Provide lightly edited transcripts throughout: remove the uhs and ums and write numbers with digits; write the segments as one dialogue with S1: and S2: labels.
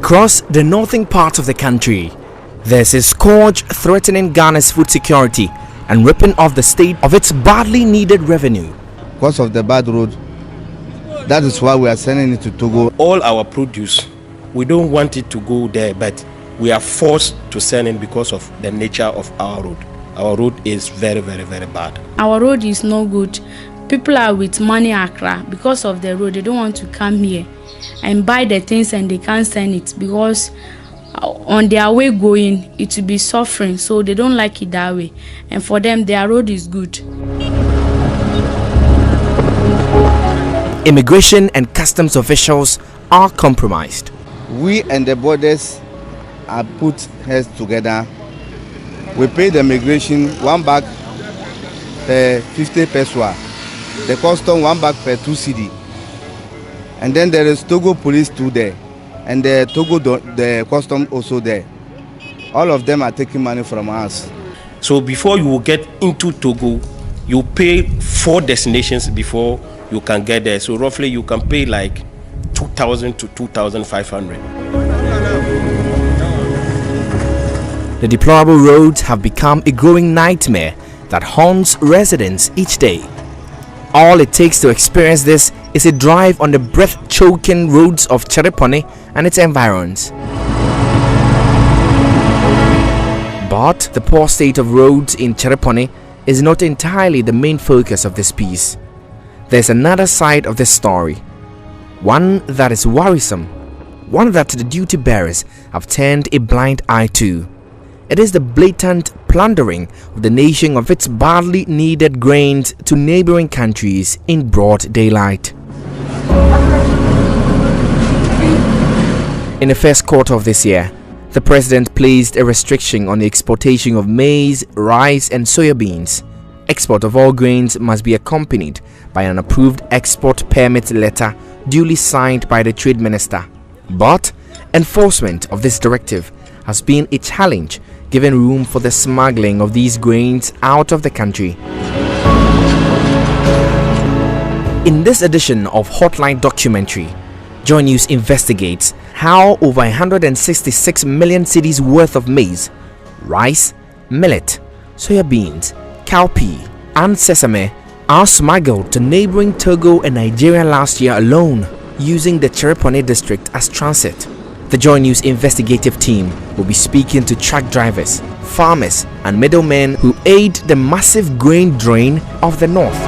S1: Across the northern part of the country, there's a scourge threatening Ghana's food security and ripping off the state of its badly needed revenue.
S2: Because of the bad road, that is why we are sending it to Togo.
S3: All our produce, we don't want it to go there, but we are forced to send it because of the nature of our road. Our road is very, very, very bad.
S4: Our road is no good. People are with money Accra because of the road. They don't want to come here and buy the things and they can't send it because on their way going it will be suffering, so they don't like it that way. And for them, their road is good.
S1: Immigration and customs officials are compromised.
S2: We and the borders are put heads together. We pay the immigration 1 bag per 50 pesewa, the custom 1 bag per 2 cedi, and then there is Togo police too there, and the the custom also there. All of them are taking money from us.
S3: So before you will get into Togo, you pay 4 destinations before you can get there. So roughly you can pay like 2,000 to 2,500.
S1: The deplorable roads have become a growing nightmare that haunts residents each day. All it takes to experience this is a drive on the breath-choking roads of Chereponi and its environs. But the poor state of roads in Chereponi is not entirely the main focus of this piece. There's another side of this story, one that is worrisome, one that the duty bearers have turned a blind eye to. It is the blatant plundering of the nation of its badly needed grains to neighboring countries in broad daylight. In the first quarter of this year, the president placed a restriction on the exportation of maize, rice and soya beans. Export of all grains must be accompanied by an approved export permit letter duly signed by the trade minister. But enforcement of this directive has been a challenge, given room for the smuggling of these grains out of the country. In this edition of Hotline Documentary, Joy News investigates how over 166 million cedis worth of maize, rice, millet, soya beans, cowpea and sesame are smuggled to neighboring Togo and Nigeria last year alone, using the Chereponi district as transit. The Joy News investigative team will be speaking to truck drivers, farmers and middlemen who aid the massive grain drain of the north.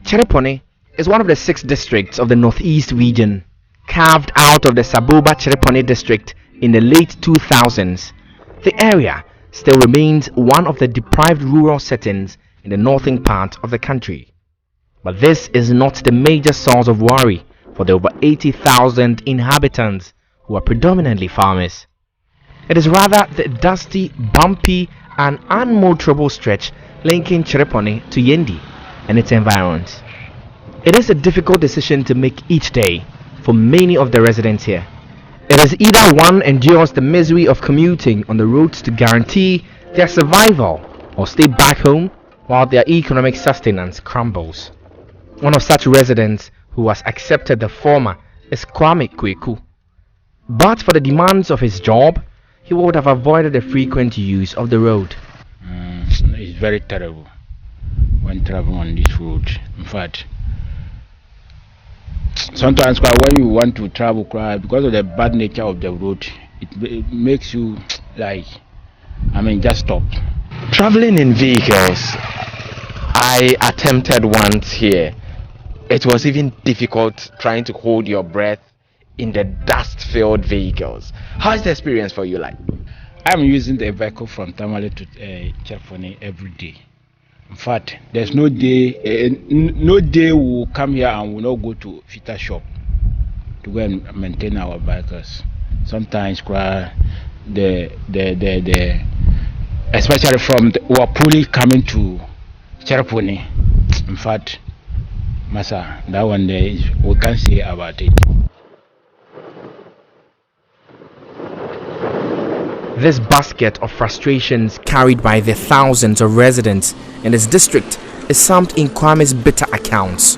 S1: Chereponi is one of the 6 districts of the Northeast region, carved out of the Saboba Chereponi district in the late 2000s. The area still remains one of the deprived rural settings in the northern part of the country. But this is not the major source of worry for the over 80,000 inhabitants who are predominantly farmers. It is rather the dusty, bumpy and unmotorable stretch linking Chereponi to Yendi and its environs. It is a difficult decision to make each day for many of the residents here. It is either one endures the misery of commuting on the roads to guarantee their survival, or stay back home while their economic sustenance crumbles. One of such residents who has accepted the former is Kwame Kweku. But for the demands of his job, he would have avoided the frequent use of the road.
S5: It's very terrible when traveling on this road. In fact, sometimes when you want to travel, because of the bad nature of the road, it makes you like, just stop.
S6: Traveling in vehicles, I attempted once here. It was even difficult trying to hold your breath in the dust-filled vehicles. How's the experience for you like?
S5: I'm using the vehicle from Tamale to Chereponi every day. In fact, there's no day we'll come here and we'll not go to Fita shop to go and maintain our vehicles. Sometimes especially from Wapuli coming to Chereponi, In fact, Masa, that one day we can't say about it.
S1: This basket of frustrations carried by the thousands of residents in his district is summed in Kwame's bitter accounts.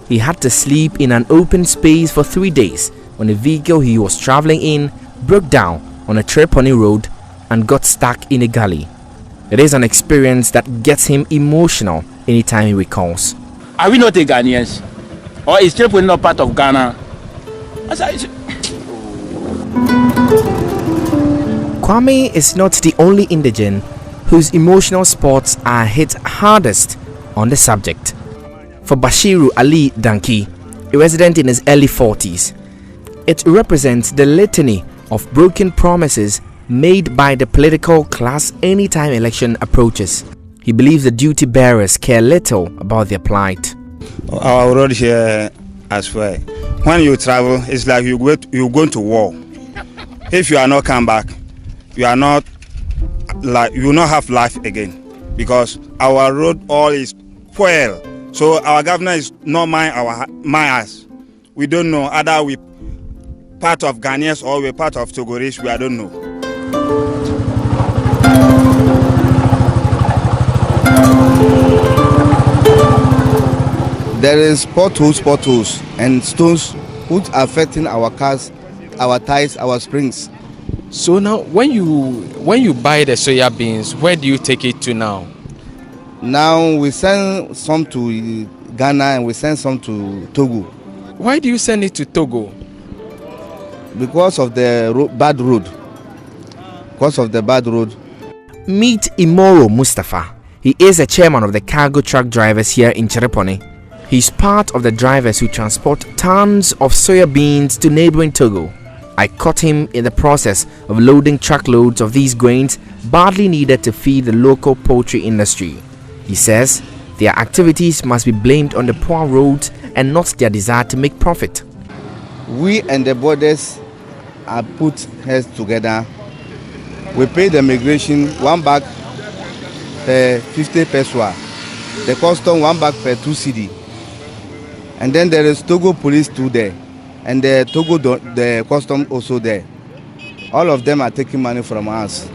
S1: He had to sleep in an open space for 3 days when the vehicle he was traveling in broke down on a chereponi road and got stuck in a gully. It is an experience that gets him emotional anytime he recalls.
S5: Are we not the Ghanaians? Or is chereponi not part of Ghana?
S1: Kwame is not the only indigene whose emotional spots are hit hardest on the subject. For Bashiru Ali Danki, a resident in his early 40s, it represents the litany of broken promises made by the political class anytime election approaches. He believes the duty bearers care little about their plight.
S7: Our road here as well. When you travel, it's like you're going to war. If you are not come back, you will not have life again, because our road all is fuel. So our governor is not mind us. We don't know either we part of Ghanaians or we part of Togolese. We don't know.
S2: There is potholes and stones which are affecting our cars, our tires, our springs.
S6: So now, when you buy the soya beans, where do you take it to now?
S2: Now we send some to Ghana and we send some to Togo.
S6: Why do you send it to Togo?
S2: Because of the bad road.
S1: Meet Imoro Mustafa. He is the chairman of the cargo truck drivers here in Chereponi. He's part of the drivers who transport tons of soya beans to neighboring Togo. I caught him in the process of loading truckloads of these grains badly needed to feed the local poultry industry. He says their activities must be blamed on the poor roads and not their desire to make profit.
S2: We and the borders are put heads together. We pay the migration 1 bag per 50 pesewa. The custom 1 bag per 2 cedi. And then there is Togo police too there. And the custom also there. All of them are taking money from us.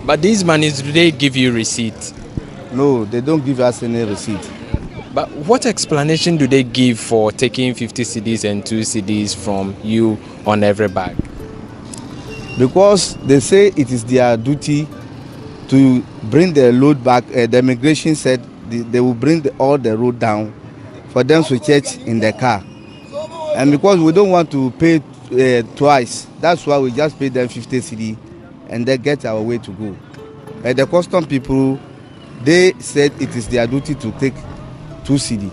S6: But these monies, do they give you receipt?
S2: No, they don't give us any receipt.
S6: But what explanation do they give for taking 50 cedis and 2 cedis from you on every bag?
S2: Because they say it is their duty to bring the load back. The immigration said they will bring all the road down for them to church in the car. And because we don't want to pay twice, that's why we just pay them 50 cedi and they get our way to go. The custom people, they said it is their duty to take 2 cedi.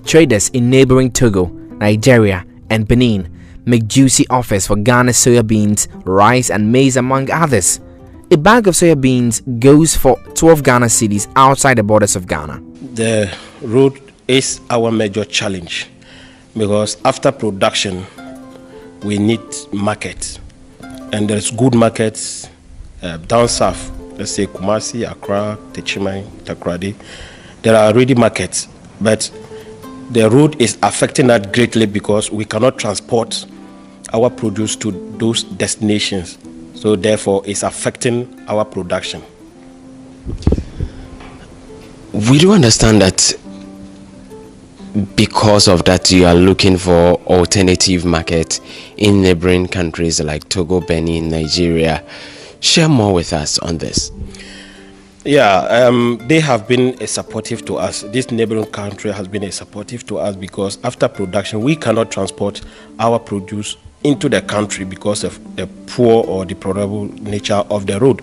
S1: Traders in neighboring Togo, Nigeria, and Benin make juicy offers for Ghana's soya beans, rice, and maize, among others. A bag of soya beans goes for 12 Ghana cedis outside the borders of Ghana.
S3: The road is our major challenge because after production, we need markets. And there's good markets down south, let's say Kumasi, Accra, Techimai, Takoradi. There are already markets, but the road is affecting us greatly because we cannot transport our produce to those destinations. So therefore, it's affecting our production.
S6: We do understand that because of that, you are looking for alternative market in neighboring countries like Togo, Benin, Nigeria. Share more with us on this.
S3: Yeah, they have been supportive to us. This neighboring country has been supportive to us because after production, we cannot transport our produce into the country because of the poor or deplorable nature of the road.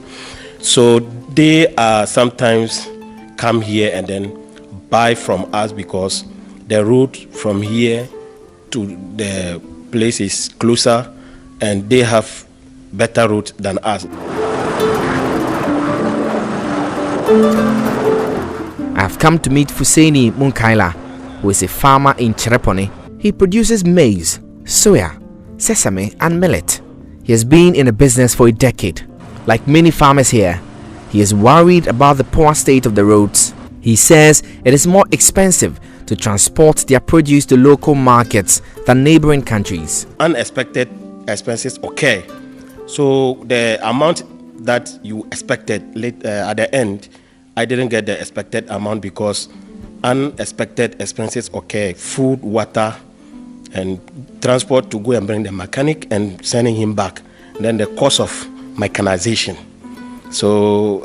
S3: So they sometimes come here and then buy from us because the road from here to the place is closer and they have better route than us.
S1: I've come to meet Fuseni Munkaila, who is a farmer in Chereponi. He produces maize, soya, sesame and millet. He has been in the business for a decade. Like many farmers here, he is worried about the poor state of the roads. He says it is more expensive to transport their produce to local markets than neighboring countries.
S3: Unexpected expenses occur. So the amount that you expected at the end, I didn't get the expected amount because unexpected expenses occur. Food, water, and transport to go and bring the mechanic and sending him back. Then the cost of mechanization. So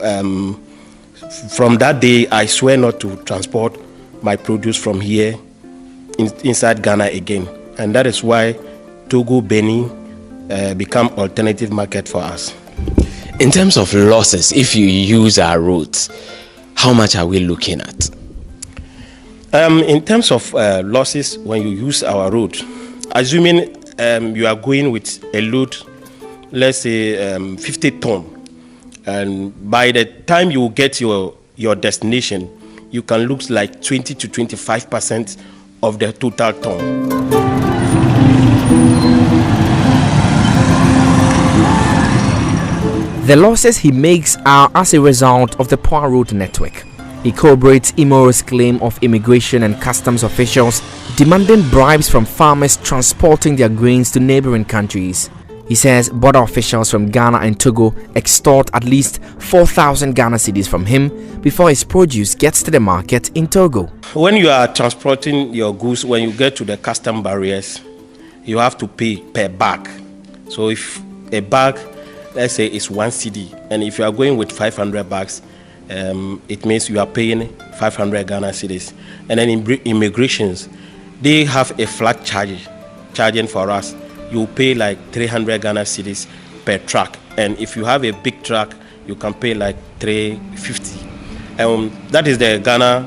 S3: from that day, I swear not to transport my produce from here inside Ghana again. And that is why Togo, Benin become alternative market for us.
S6: In terms of losses, if you use our roads, how much are we looking at?
S3: In terms of losses, when you use our road, assuming you are going with a load, let's say 50 ton, and by the time you get your destination, you can lose like 20 to 25% of the total ton.
S1: The losses he makes are as a result of the poor road network. He corroborates Imoro's claim of immigration and customs officials demanding bribes from farmers transporting their grains to neighboring countries. He says border officials from Ghana and Togo extort at least 4,000 Ghana cedis from him before his produce gets to the market in Togo.
S3: When you are transporting your goods, when you get to the custom barriers, you have to pay per bag. So if a bag, let's say, is 1 cedi, and if you are going with 500 bags, it means you are paying 500 Ghana cedis. And then in immigrations, they have a flat charging for us. You pay like 300 Ghana cedis per truck, and if you have a big truck, you can pay like 350. That is the Ghana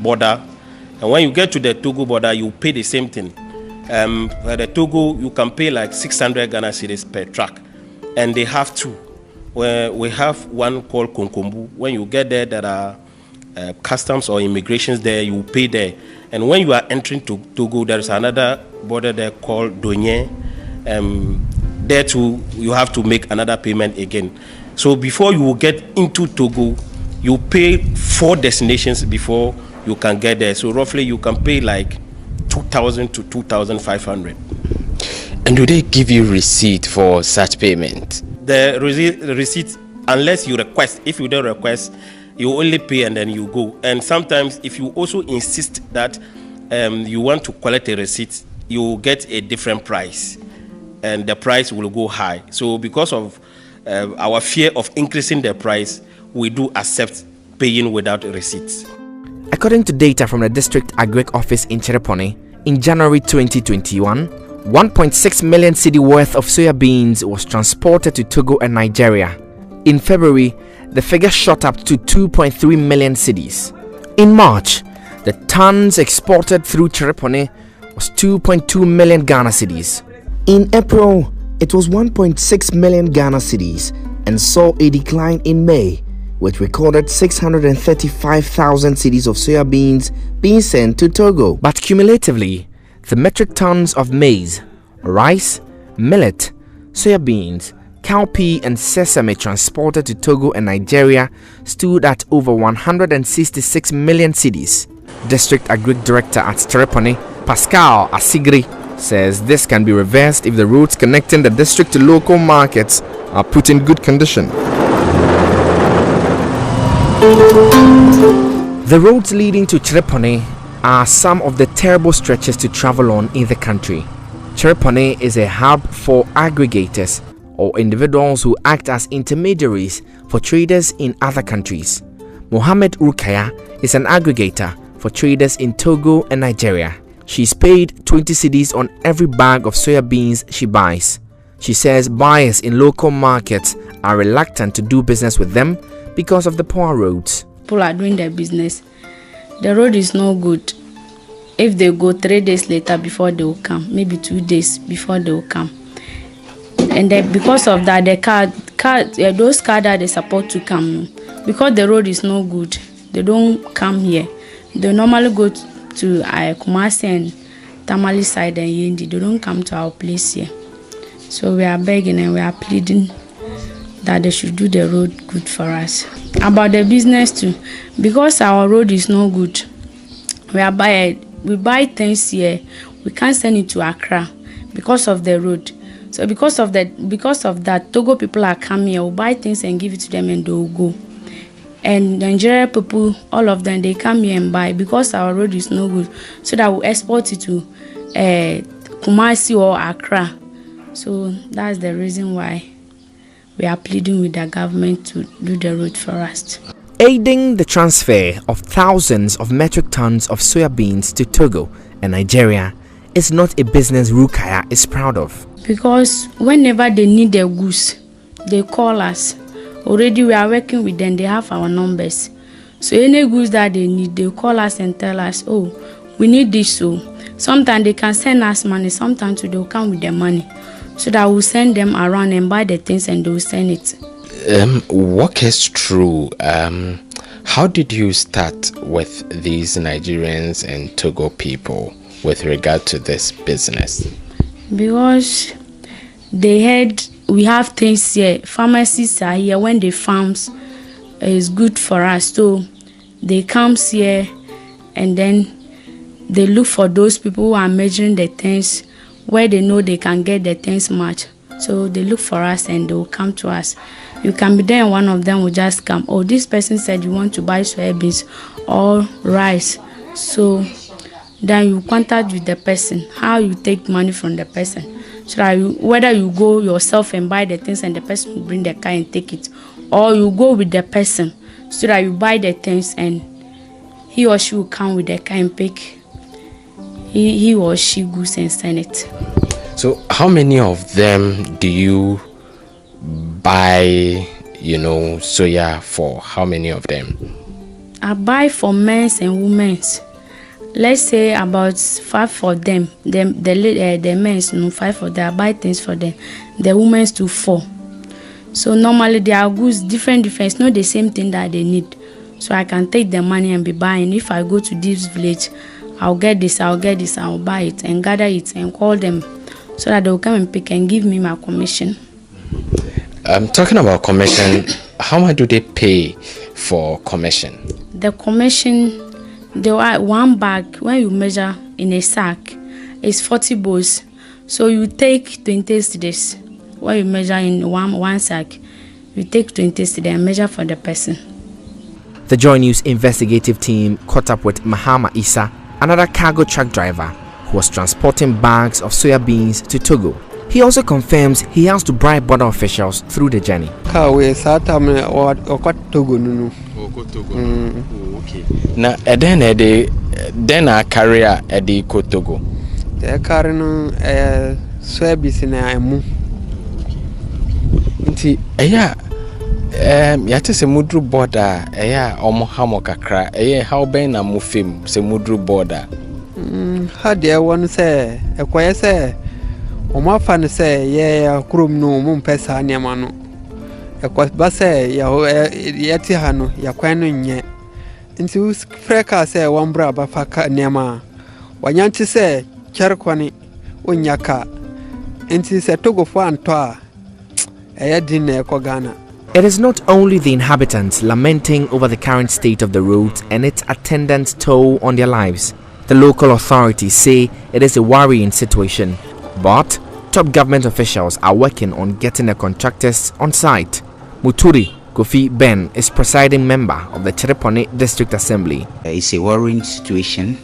S3: border. And when you get to the Togo border, you pay the same thing. For the Togo, you can pay like 600 Ghana cedis per truck, and they have two. Where we have one called Konkombu. When you get there, there are customs or immigrations there, you pay there. And when you are entering to Togo, there is another border there called Donye. There too, you have to make another payment again. So before you get into Togo, you pay 4 destinations before you can get there. So roughly you can pay like 2,000 to 2,500.
S6: And do they give you receipt for such payment?
S3: The receipt, unless you request. If you don't request, you only pay and then you go. And sometimes if you also insist that you want to collect a receipt, you will get a different price, and the price will go high. So because of our fear of increasing the price, we do accept paying without receipts.
S1: According to data from the District Agric Office in Chereponi, in January 2021, 1.6 million cedi worth of soya beans was transported to Togo and Nigeria. In February, the figure shot up to 2.3 million cedis. In March, the tons exported through Chereponi was 2.2 million Ghana cedis. In April, it was 1.6 million Ghana cedis and saw a decline in May, which recorded 635,000 cedis of soya beans being sent to Togo. But cumulatively, the metric tons of maize, rice, millet, soya beans, cowpea and sesame transported to Togo and Nigeria stood at over 166 million cedis. District Agric Director at Chereponi, Pascal Asigri, says this can be reversed if the roads connecting the district to local markets are put in good condition. The roads leading to Chereponi are some of the terrible stretches to travel on in the country. Chereponi is a hub for aggregators or individuals who act as intermediaries for traders in other countries. Mohammed Rukaya is an aggregator for traders in Togo and Nigeria. She's paid 20 cedis on every bag of soya beans she buys. She says buyers in local markets are reluctant to do business with them because of the poor roads.
S4: People are doing their business. The road is no good. If they go 3 days later before they will come, maybe 2 days before they will come. and then because of that, those cars that they support to come, because the road is no good, they don't come here. They normally go to Kumasi and Tamale side and Yendi. They don't come to our place here. So we are begging and we are pleading that they should do the road good for us. About the business too, because our road is no good, we buy things here, we can't send it to Accra because of the road. So because of that, Togo people are coming here, we'll buy things and give it to them and they'll go. And Nigeria people, all of them, they come here and buy because our road is no good, so that we'll export it to Kumasi or Accra. So that's the reason why we are pleading with the government to do the road for us.
S1: Aiding the transfer of thousands of metric tons of soya beans to Togo and Nigeria is not a business Rukaya is proud of.
S4: Because whenever they need their goods, they call us. Already we are working with them, they have our numbers. So any goods that they need, they call us and tell us, oh, we need this. So sometimes they can send us money, sometimes they'll come with the money. So that we'll send them around and buy the things and they'll send it.
S6: Walk us through, how did you start with these Nigerians and Togo people with regard to this business?
S4: Because they heard we have things here, pharmacies are here. When the farms is good for us, so they come here and then they look for those people who are measuring the things where they know they can get the things much. So they look for us and they will come to us. You can be there and one of them will just come. Oh, this person said you want to buy soybeans or rice. So then you contact with the person, how you take money from the person. So that whether you go yourself and buy the things and the person will bring the car and take it, or you go with the person so that you buy the things and he or she will come with the car and pick he or she goods and send it.
S6: So how many of them do you buy, soya for? How many of them?
S4: I buy for men's and women's. Let's say about 5 for them. The men's, 5 for them. I buy things for them. The women's to 4. So normally they are goods different. It's not the same thing that they need. So I can take the money and be buying. If I go to this village, I'll get this, I'll buy it and gather it and call them so that they'll come and pick and give me my commission.
S6: Talking about commission, how much do they pay for commission?
S4: The commission, one bag, when you measure in a sack, is 40 bowls. So you take 20 cedis. When you measure in one sack, you take 20 cedis and measure for the person.
S1: The Joy News investigative team caught up with Mahama Issa, another cargo truck driver who was transporting bags of soya beans to Togo. He also confirms he has to bribe border officials through the journey.
S6: Okay. Now, then I carry a Togo.
S8: The carry no soybeans in a mu.
S6: Yate se mudru border omo hamo kakra how ben na mufim se mudru border
S8: how there one say ekwaye say omo afa say ye krom no mo mpesa anema no ekwa ba say yati ha no yakwan no nye nti freka say one bra ba fa nema wanyanti say chereponi onyaka nti se Togo fo anto a din na ekọ Ghana.
S1: It is not only the inhabitants lamenting over the current state of the roads and its attendant toll on their lives. The local authorities say it is a worrying situation, but top government officials are working on getting the contractors on site. Muturi Kofi Ben is presiding member of the Chereponi District Assembly.
S9: It's a worrying situation.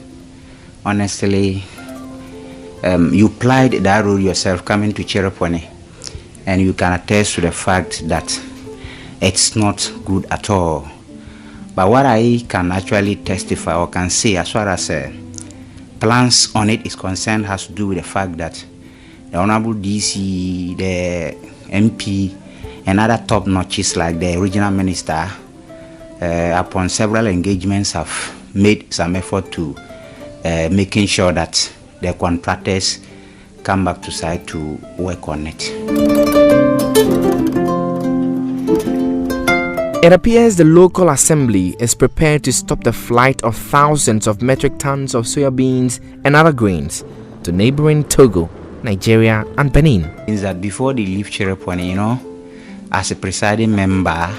S9: Honestly, you plied that road yourself coming to Chereponi, and you can attest to the fact that it's not good at all. But what I can actually testify or can say as far as plans on it is concerned has to do with the fact that the Honorable DC, the MP, and other top notches like the regional minister, upon several engagements, have made some effort to making sure that the contractors come back to site to work on it.
S1: It appears the local assembly is prepared to stop the flight of thousands of metric tons of soya beans and other grains to neighboring Togo, Nigeria, and Benin.
S9: Is that before they leave chereponi, as a presiding member,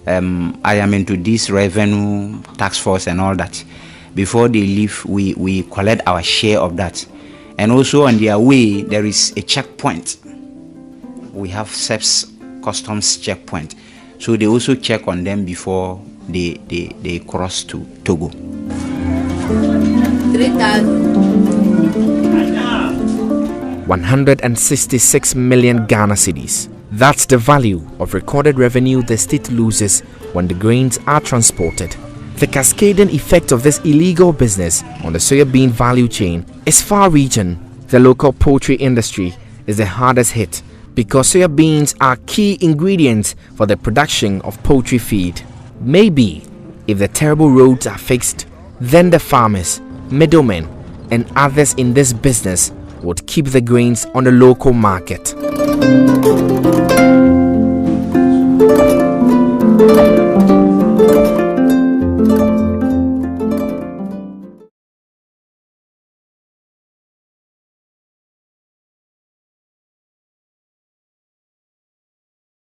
S9: I am into this revenue tax force and all that. Before they leave, we collect our share of that. And also on their way, there is a checkpoint. We have SEPS customs checkpoint. So they also check on them before they cross to Togo.
S1: 166 million Ghana cedis. That's the value of recorded revenue the state loses when the grains are transported. The cascading effect of this illegal business on the soya bean value chain is far-reaching. The local poultry industry is the hardest hit because soya beans are key ingredients for the production of poultry feed. Maybe if the terrible roads are fixed, then the farmers, middlemen, and others in this business would keep the grains on the local market.